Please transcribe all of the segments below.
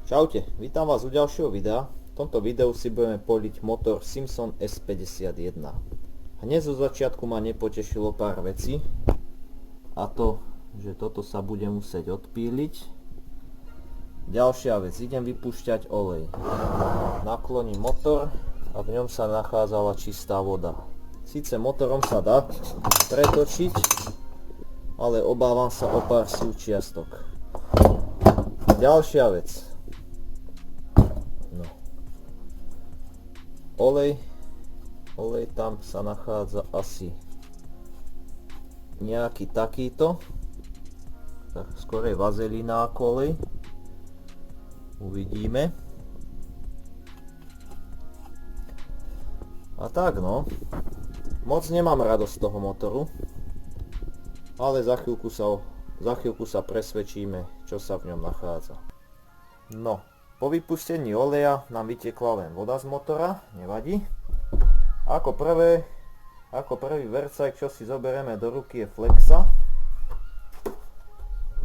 Čaute, vítam vás u ďalšieho videa. V tomto videu si budeme poliť motor Simpson S51. Hneď zo začiatku ma nepotešilo pár vecí. A to, že toto sa bude musieť odpíliť. Ďalšia vec, idem vypúšťať olej. Nakloním motor a v ňom sa nachádzala čistá voda. Síce motorom sa dá pretočiť, ale obávam sa o pár súčiastok. Ďalšia vec. Olej tam sa nachádza asi nejaký takýto, tak skorej vazelína ako olej, uvidíme. A tak no, moc nemám radosť z toho motoru, ale za chvíľku sa presvedčíme, čo sa v ňom nachádza. No, po vypustení oleja nám vytekla len voda z motora, nevadí. Ako prvý vercajk, čo si zoberieme do ruky, je flexa.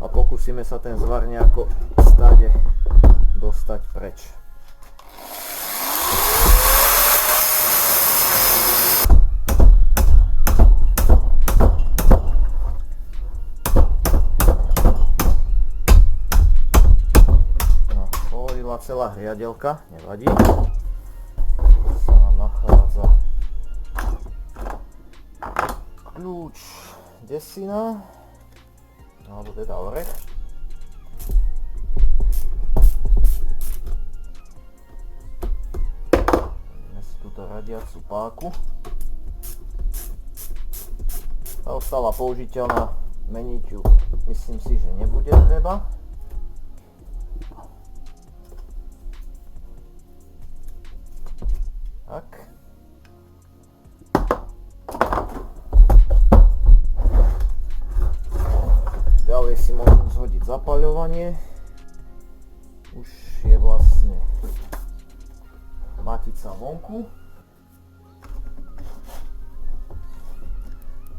A pokúsime sa ten zvar nejako stade dostať preč. Celá hriadelka, nevadí. Tu sa nám nachádza kľúč desina, alebo teda orech. Máme si túto radiacu páku. Tá ostala použiteľná, meniť ju myslím si, že nebude treba. Tak. Ďalej si môžem zhodiť zapaľovanie. Už je vlastne matica vonku.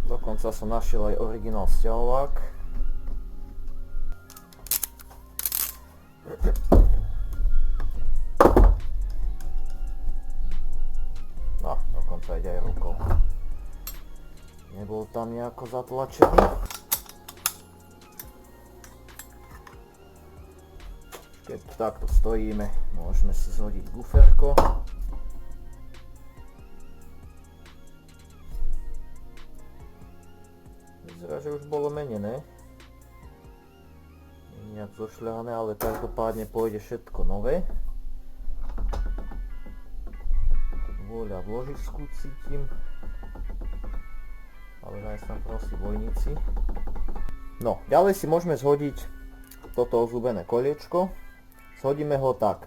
Dokonca som našiel aj originál sťahovák. No, dokonca ide aj rukou. Nebol tam nejako zatlačený. Keď takto stojíme, môžeme si zhodiť guferko. Vyzerá, že už bolo menené. Nie nejak zošľahané, ale každopádne pôjde všetko nové. Vôľa v ložisku cítim, ale nájsť tam prosím vojnici. No, ďalej si môžeme zhodiť toto ozúbené koliečko. Zhodíme ho tak,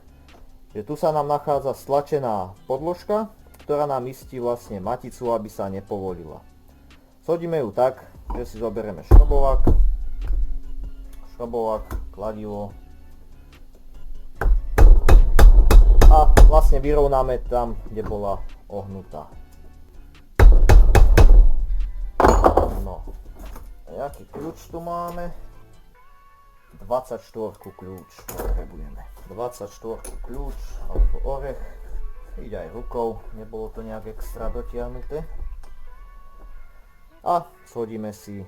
že tu sa nám nachádza stlačená podložka, ktorá nám istí vlastne maticu, aby sa nepovolila. Zhodíme ju tak, že si zoberieme šrobovák, kladivo a vlastne vyrovnáme tam, kde bola ohnutá. No, jaký kľúč tu máme? 24 kľúč potrebujeme. 24 kľúč alebo orech. Ide aj rukou, nebolo to nejak extra dotiahnuté. A shodíme si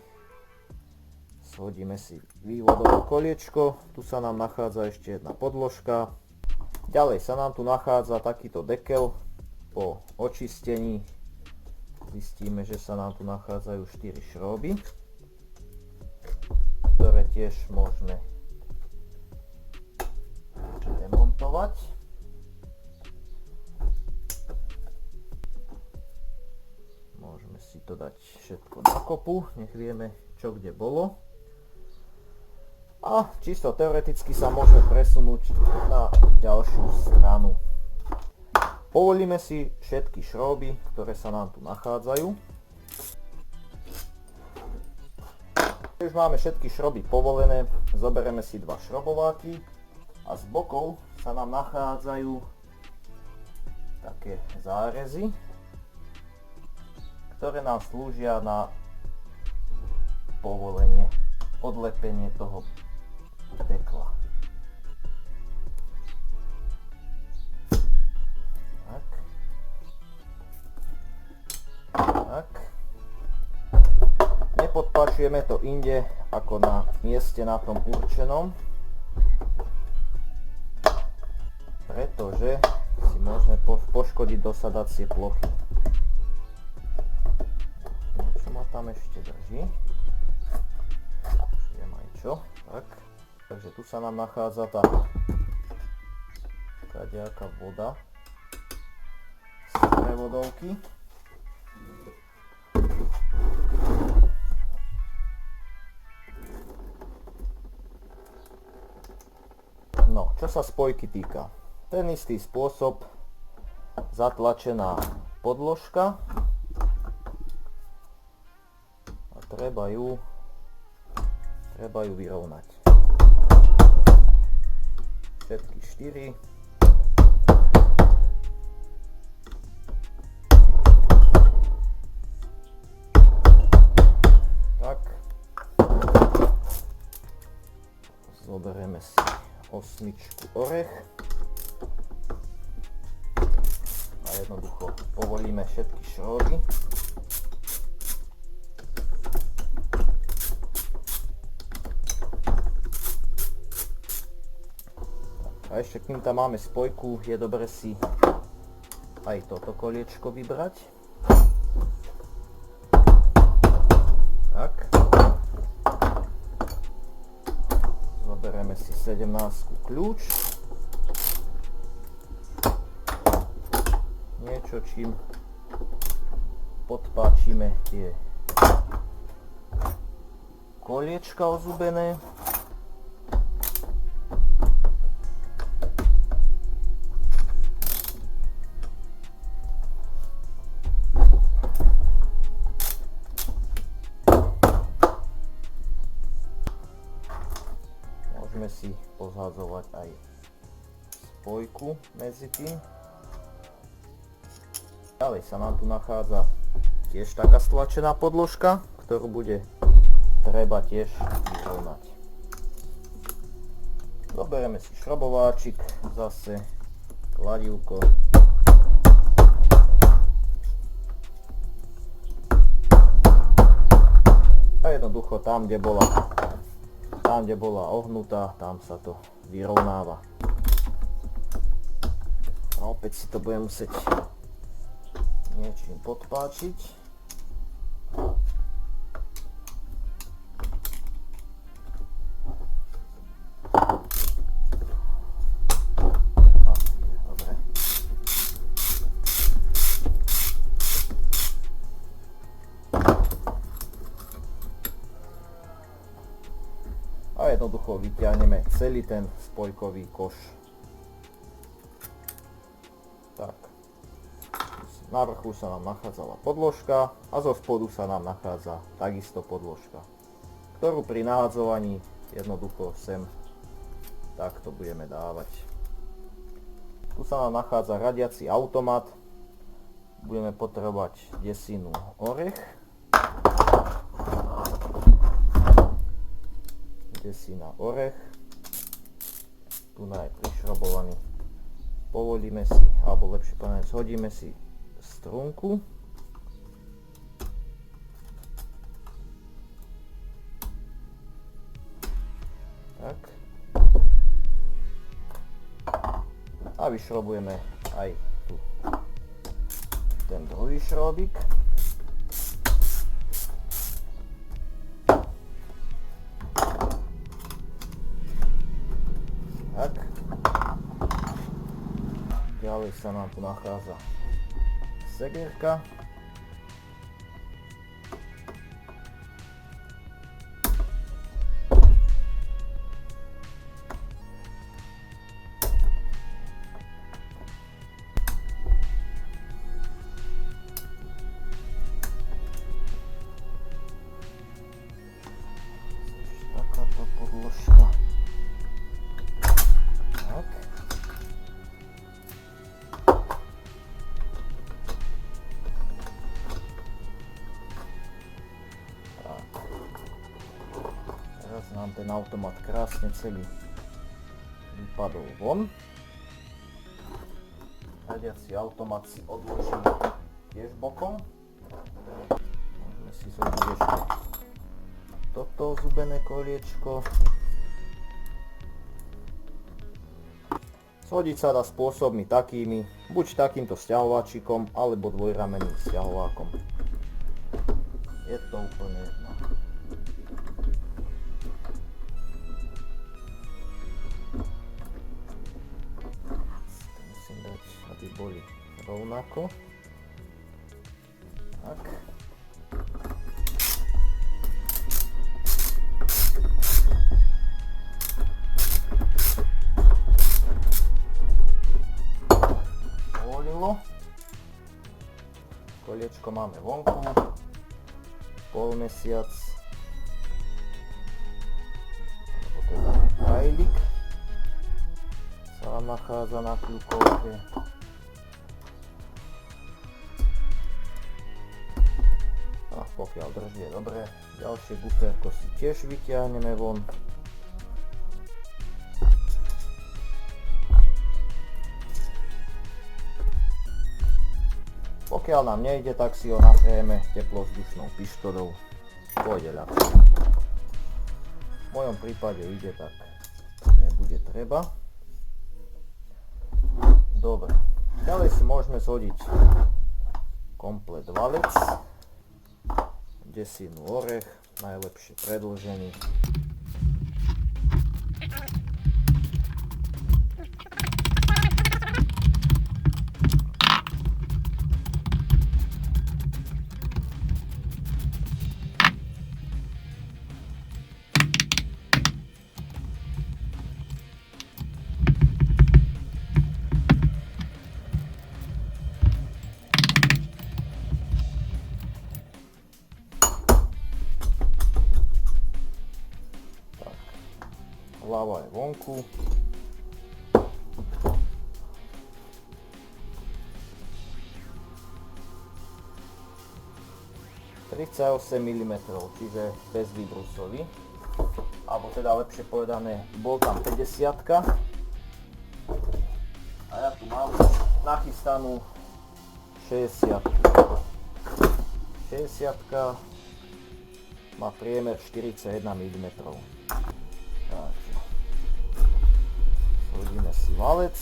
vývodové koliečko. Tu sa nám nachádza ešte jedna podložka. Ďalej sa nám tu nachádza takýto dekel. Po očistení zistíme, že sa nám tu nachádzajú 4 šroby, ktoré tiež môžeme demontovať. Môžeme si to dať všetko na kopu, nech vieme, čo kde bolo. A čisto teoreticky sa môžeme presunúť na ďalšiu stranu. Povolíme si všetky šroby, ktoré sa nám tu nachádzajú. Keď už máme všetky šroby povolené, zoberieme si 2 šrobováky a z bokov sa nám nachádzajú také zárezy, ktoré nám slúžia na povolenie, odlepenie toho dekla. Podpáčujeme to inde ako na mieste na tom určenom, pretože si môžeme poškodiť dosadacie plochy. Niečo ma tam ešte drží. Už viem aj čo. Tak. Takže tu sa nám nachádza tá kadejaká voda z prevodovky. No, čo sa spojky týka, ten istý spôsob, zatlačená podložka a treba ju vyrovnať. Všetky 4. Tak. Zoberieme si 8 orech a jednoducho povolíme všetky šroby. A ešte kým tam máme spojku, je dobre si aj toto koliečko vybrať. Tak. Zoberieme si 17 kľúč. Niečo, čím podpáčime tie koliečka ozubené. Môžeme si pozhádzovať aj spojku medzi tým. Ďalej sa nám tu nachádza tiež taká stlačená podložka, ktorú bude treba tiež vyrovnať. Zoberieme si šrobováčik, zase kladívko. A jednoducho tam, kde bola ohnutá, tam sa to vyrovnáva. A opäť si to budem musieť niečím podpáčiť. Dobre. A jednoducho vyťahneme celý ten spojkový koš. Tak. Na vrchu sa nám nachádzala podložka a zo spodu sa nám nachádza takisto podložka, ktorú pri nahádzovaní jednoducho sem takto budeme dávať. Tu sa nám nachádza radiaci automat. Budeme potrebovať desinu orech, desina orech, tu je prišrobovaný. Povolíme si, alebo lepšie povedané, zhodíme si strunku. Tak. A vyšrobujeme aj tu ten druhý šrobík. Tak. Ďalej sa nám tu nachádza segerka. Takáto podložka. Tak. Teraz nám ten automat krásne celý vypadol von. Radiaci automat si odložíme tiež bokom. Môžeme si zhodniť ešte toto zubené koliečko. Zhodiť sa dá spôsobmi takými, buď takýmto sťahovačikom, alebo dvojramenným sťahovákom. Je to úplne jedno. Musím dať, aby boli rovnako. Tak. Koliečko máme vonku, polmesiac, alebo teda rajlik sa vám nachádza na kľukovke. A pokiaľ drží je dobre, ďalšie buferko si tiež vyťahneme von. Pokiaľ nám nejde, tak si ho nahrieme teplovzdušnou pištolou. Pôjde ľahšie. V mojom prípade ide, tak nebude treba. Dobre. Ďalej si môžeme zhodiť komplet valec. Desinu orech, najlepšie predĺžený. Hlava je vonku. ...38 mm, čiže bez výbrusový. Alebo teda lepšie povedané, bol tam 50-ka. A ja tu mám nachystanú 60-ku. 60-ka má priemer 41 mm. Takže zhodíme si valec,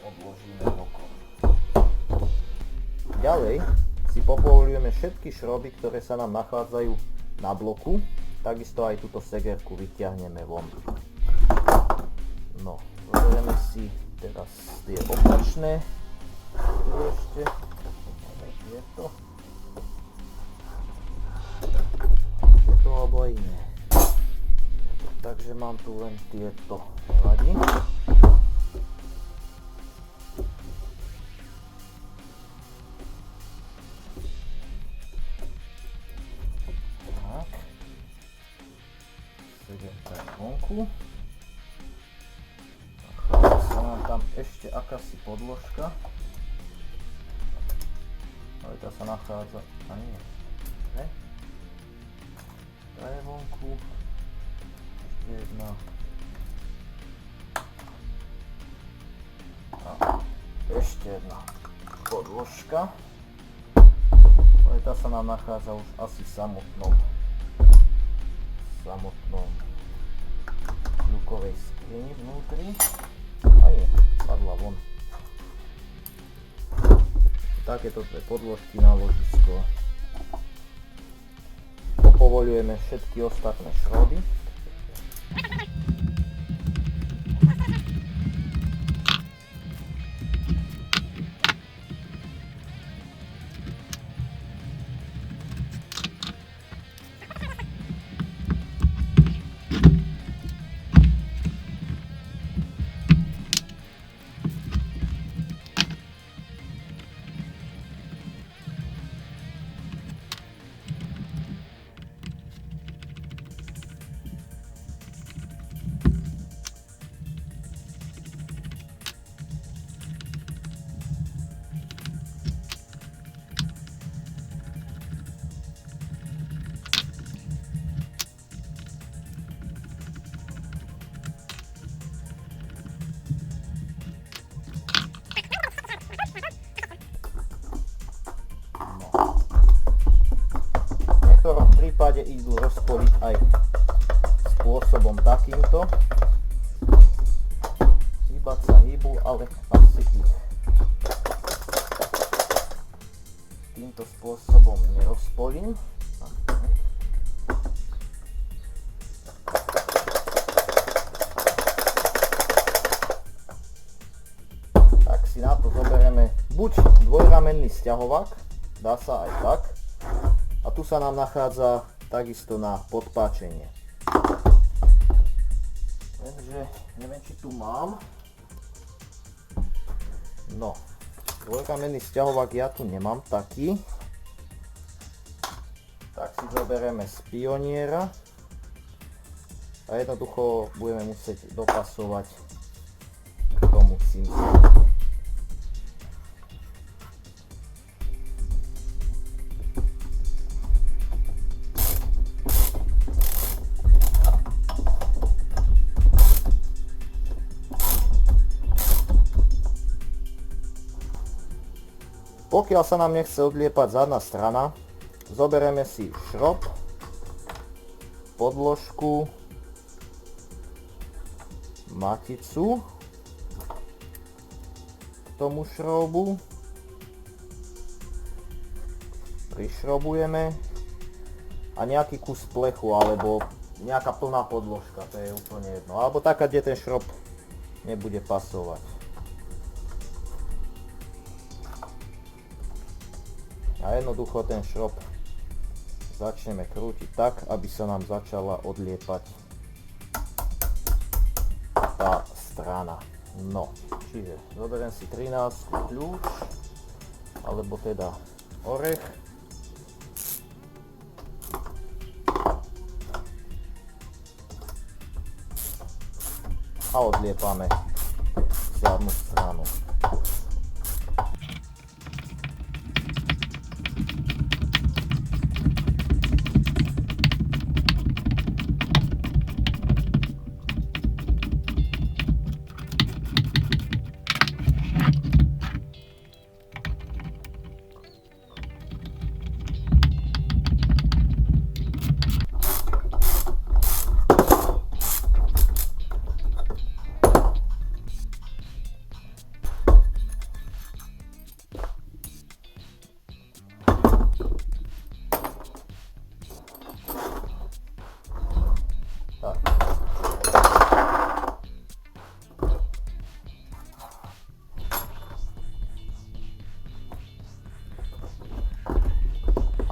odložíme bokom. Ďalej si popoľujeme všetky šroby, ktoré sa nám nachádzajú na bloku, takisto aj túto segerku vyťahneme von. No, zoberieme si teraz tie opačné, ešte, je to alebo aj iné. Takže mám tu len tieto nevadí. Tak. Sedem tak vonku. Nachádza sa nám tam ešte akási podložka. Ale tá sa nachádza... A nie. Ne? Tá je vonku. Ešte jedna. A ešte jedna podložka. Ale tá sa nám nachádza už asi v samotnom kľukovej skrini vnútri. A je, padla von. Takéto dve podložky na ložisko. Povoľujeme všetky ostatné šroby. ale asi ich týmto spôsobom nerozpolím. Tak si na to zoberieme buď dvojramenný sťahovák, dá sa aj tak, a tu sa nám nachádza takisto na podpáčenie. Takže neviem, či tu mám. No, dvojramenný sťahovák ja tu nemám taký. Tak si zoberieme z Pioniera a jednoducho budeme musieť dopasovať k tomu Simsu. Pokiaľ sa nám nechce odliepať zadná strana, zoberieme si šrob, podložku, maticu k tomu šrobu, prišrobujeme a nejaký kus plechu alebo nejaká plná podložka, to je úplne jedno, alebo taká, kde ten šrob nebude pasovať. A jednoducho ten šrob začneme krútiť tak, aby sa nám začala odliepať tá strana. No, čiže zoberiem si 13 kľúč, alebo teda orech. A odliepame zadnú stranu.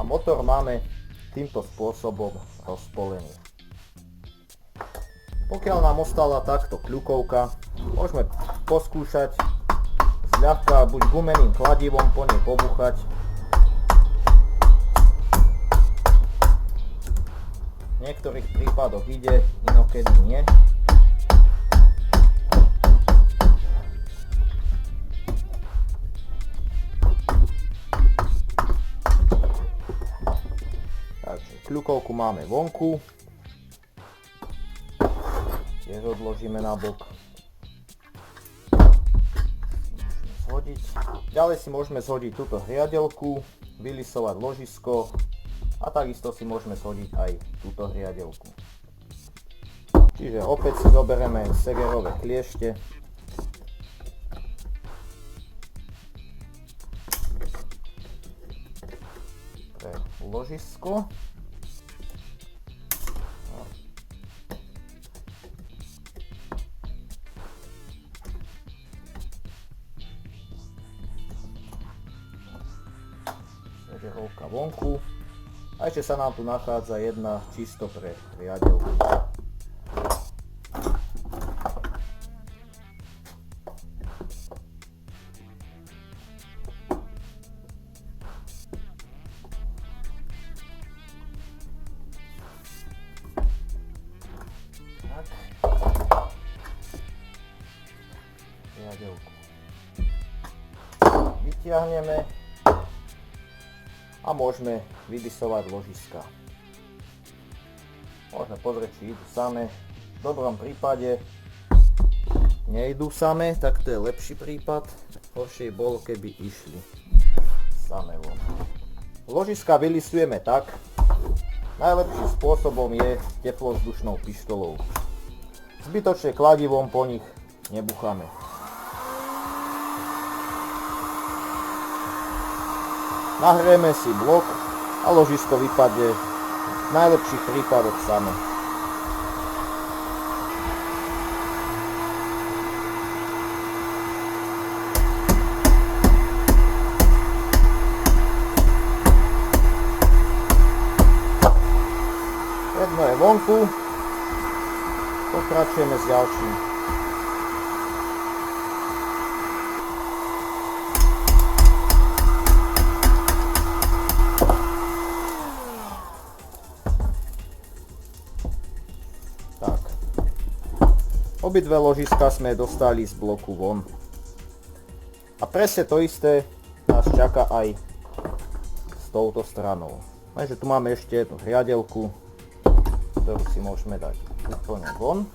A motor máme týmto spôsobom rozpolený. Pokiaľ nám ostala takto kľukovka, môžeme poskúšať zľahka buď gumeným kladivom po nej pobuchať, v niektorých prípadoch ide, inokedy nie. Kľukovku máme vonku, tiež odložíme na bok. Zhodiť. Ďalej si môžeme zhodiť túto hriadelku, vylisovať ložisko a takisto si môžeme zhodiť aj túto hriadelku. Čiže opäť si zoberieme segerové kliešte. Pre ložisko. Segerovka vonku. A ešte sa nám tu nachádza jedna čisto pre riadelku. Riadelku vytiahneme a môžeme vydisovať ložiska. Môžeme pozrieť, či idú samé. V dobrom prípade nejdú samé, tak to je lepší prípad. Horšie bolo, keby išli samé von. Ložiska vylisujeme tak. Najlepším spôsobom je teplovzdušnou pištolou. Zbytočne kladivom po nich nebucháme. Nahrieme si blok a ložisko vypadne v najlepších prípadoch samo. Jedno je vonku, pokračujeme s ďalším. Tak. Obidve ložiska sme dostali z bloku von. A presne to isté nás čaká aj s touto stranou. Takže tu máme ešte jednu hriadelku, ktorú si môžeme dať úplne von.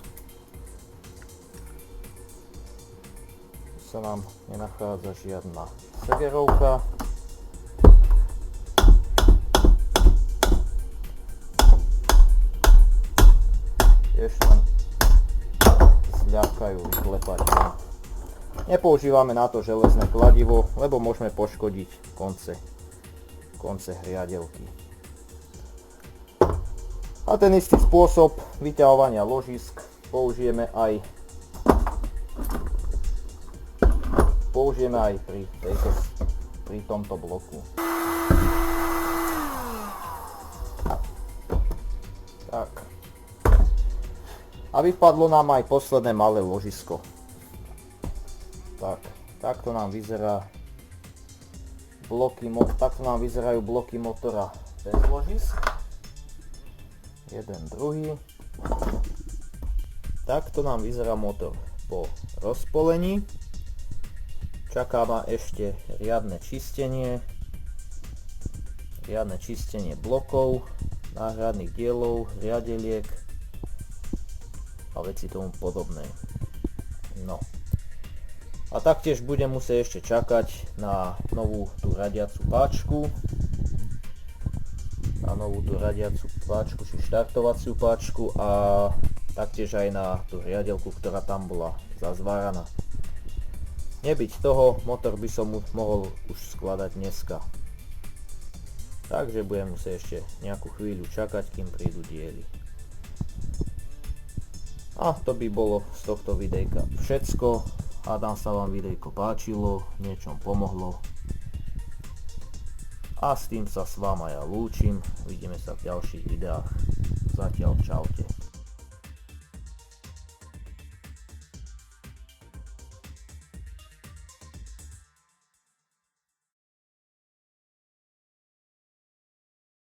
Tu sa nám nenachádza žiadna segerovka. Tiež len zľahkajú vyklepať. Nepoužívame na to železné kladivo, lebo môžeme poškodiť konce hriadelky. A ten istý spôsob vyťahovania ložisk použijeme aj pri tomto bloku. Tak. A vypadlo nám aj posledné malé ložisko. Tak, takto nám vyzerajú bloky motora bez ložisk. Jeden, druhý. Takto nám vyzerá motor po rozpolení. Čaká ma ešte riadne čistenie blokov, náhradných dielov, riadeliek a veci tomu podobné. No. A taktiež budem musieť ešte čakať na novú tú radiacu páčku. Či štartovaciu páčku a taktiež aj na tú riadelku, ktorá tam bola zazváraná. Nebyť toho, motor by som mohol už skladať dneska. Takže budem musieť ešte nejakú chvíľu čakať, kým prídu diely. A to by bolo z tohto videjka všetko. Hádam sa vám videjko páčilo, niečom pomohlo. A s tým sa s váma ja lúčim, vidíme sa v ďalších videách. Zatiaľ čaute.